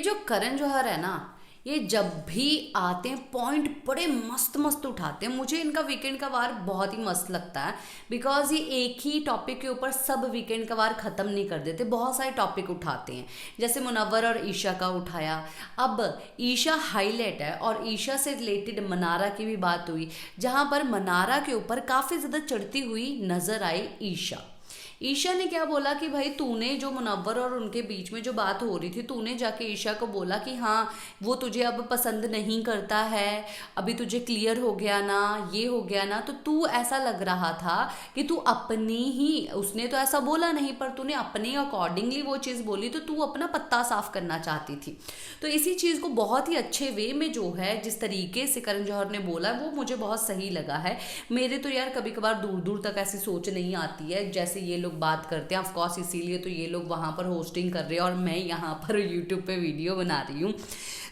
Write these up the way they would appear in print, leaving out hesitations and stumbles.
जो करण जौहर है ना, ये जब भी आते हैं पॉइंट बड़े मस्त मस्त उठाते हैं। मुझे इनका वीकेंड का वार बहुत ही मस्त लगता है, बिकॉज ये एक ही टॉपिक के ऊपर सब वीकेंड का वार ख़त्म नहीं कर देते, बहुत सारे टॉपिक उठाते हैं। जैसे मुनव्वर और ईशा का उठाया, अब ईशा हाईलाइट है और ईशा से रिलेटेड मनारा की भी बात हुई, जहाँ पर मनारा के ऊपर काफ़ी ज़्यादा चढ़ती हुई नज़र आई ईशा। ईशा ने क्या बोला कि भाई तूने जो मुनव्वर और उनके बीच में जो बात हो रही थी, तूने जाके ईशा को बोला कि हाँ वो तुझे अब पसंद नहीं करता है, अभी तुझे क्लियर हो गया ना, ये हो गया ना, तो तू ऐसा लग रहा था कि तू अपनी ही, उसने तो ऐसा बोला नहीं पर तूने अपने अकॉर्डिंगली वो चीज़ बोली, तो तू अपना पत्ता साफ करना चाहती थी। तो इसी चीज़ को बहुत ही अच्छे वे में जो है जिस तरीके से करण जौहर ने बोला वो मुझे बहुत सही लगा है। मेरे तो यार कभी कभार दूर दूर तक ऐसी सोच नहीं आती है जैसे ये लोग बात करते हैं, ऑफ कोर्स इसीलिए तो ये लोग वहाँ पर होस्टिंग कर रहे हैं और मैं यहाँ पर यूट्यूब पे वीडियो बना रही हूँ।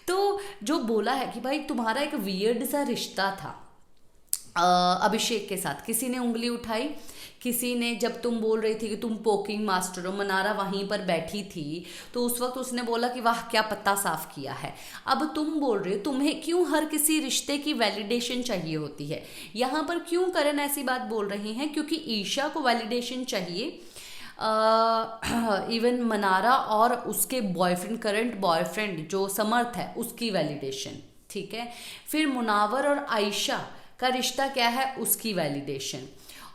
तो जो बोला है कि भाई तुम्हारा एक वियर्ड सा रिश्ता था अभिषेक के साथ, किसी ने उंगली उठाई, किसी ने, जब तुम बोल रही थी कि तुम पोकिंग मास्टर हो, मनारा वहीं पर बैठी थी तो उस वक्त उसने बोला कि वाह क्या पत्ता साफ किया है। अब तुम बोल रहे हो तुम्हें क्यों हर किसी रिश्ते की वैलिडेशन चाहिए होती है। यहाँ पर क्यों करण ऐसी बात बोल रहे हैं, क्योंकि ईशा को वैलिडेशन चाहिए, इवन मनारा और उसके बॉयफ्रेंड, करंट बॉयफ्रेंड जो समर्थ है उसकी वैलिडेशन, ठीक है। फिर मुनावर और आयशा का रिश्ता क्या है, उसकी वैलिडेशन,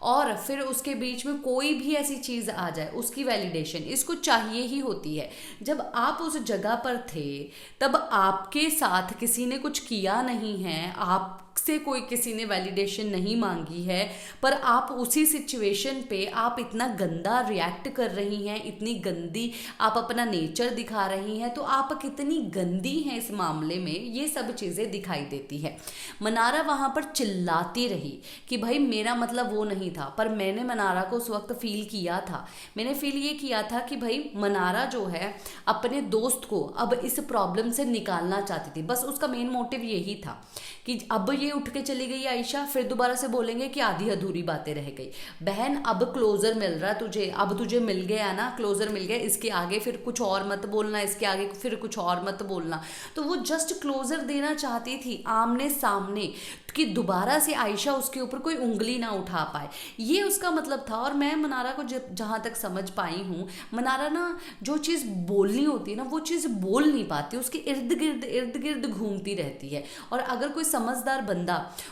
और फिर उसके बीच में कोई भी ऐसी चीज़ आ जाए उसकी वैलिडेशन इसको चाहिए ही होती है। जब आप उस जगह पर थे तब आपके साथ किसी ने कुछ किया नहीं है, आपसे कोई किसी ने वैलिडेशन नहीं मांगी है, पर आप उसी सिचुएशन पे आप इतना गंदा रिएक्ट कर रही हैं, इतनी गंदी आप अपना नेचर दिखा रही हैं, तो आप कितनी गंदी हैं इस मामले में, ये सब चीज़ें दिखाई देती है। मनारा वहाँ पर चिल्लाती रही कि भाई मेरा मतलब वो नहीं था, पर मैंने मनारा को उस वक्त फील किया था, मैंने फील ये किया था कि भाई मनारा जो है अपने दोस्त को अब इस प्रॉब्लम से निकालना चाहती थी, बस उसका मेन मोटिव यही था कि अब ये उठ के चली गई आयशा, फिर दोबारा से बोलेंगे कि आधी अधूरी बातें रह गई। बहन अब क्लोजर मिल रहा है तुझे, अब तुझे मिल गया ना, क्लोजर मिल गया, इसके आगे फिर कुछ और मत बोलना, इसके आगे फिर कुछ और मत बोलना। तो वो जस्ट क्लोजर देना चाहती थी आमने सामने, कि दोबारा से आयशा उसके ऊपर कोई उंगली ना उठा पाए, ये उसका मतलब था। और मैं मनारा को जहाँ तक समझ पाई हूँ, मनारा ना जो चीज़ बोलनी होती है ना वो चीज़ बोल नहीं पाती, उसके इर्द गिर्द घूमती रहती है। और अगर कोई समझदार बंदा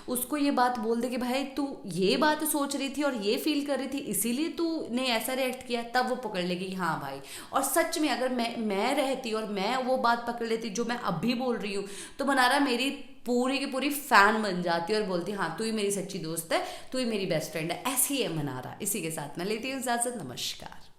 उसको ये बात बोल दे कि भाई तू ये बात सोच रही थी और ये फील कर रही थी इसीलिए तूने ऐसा रिएक्ट किया, तब वो पकड़ लेगी कि हाँ भाई। और सच में अगर मैं रहती और मैं वो बात पकड़ लेती जो मैं अभी बोल रही हूँ, तो मनारा मेरी पूरी की पूरी फैन बन जाती और बोलती हाँ तू ही मेरी सच्ची दोस्त है, तू ही मेरी बेस्ट फ्रेंड है। ऐसी है मनारा। इसी के साथ मैं लेती हूँ इजाज़त, नमस्कार।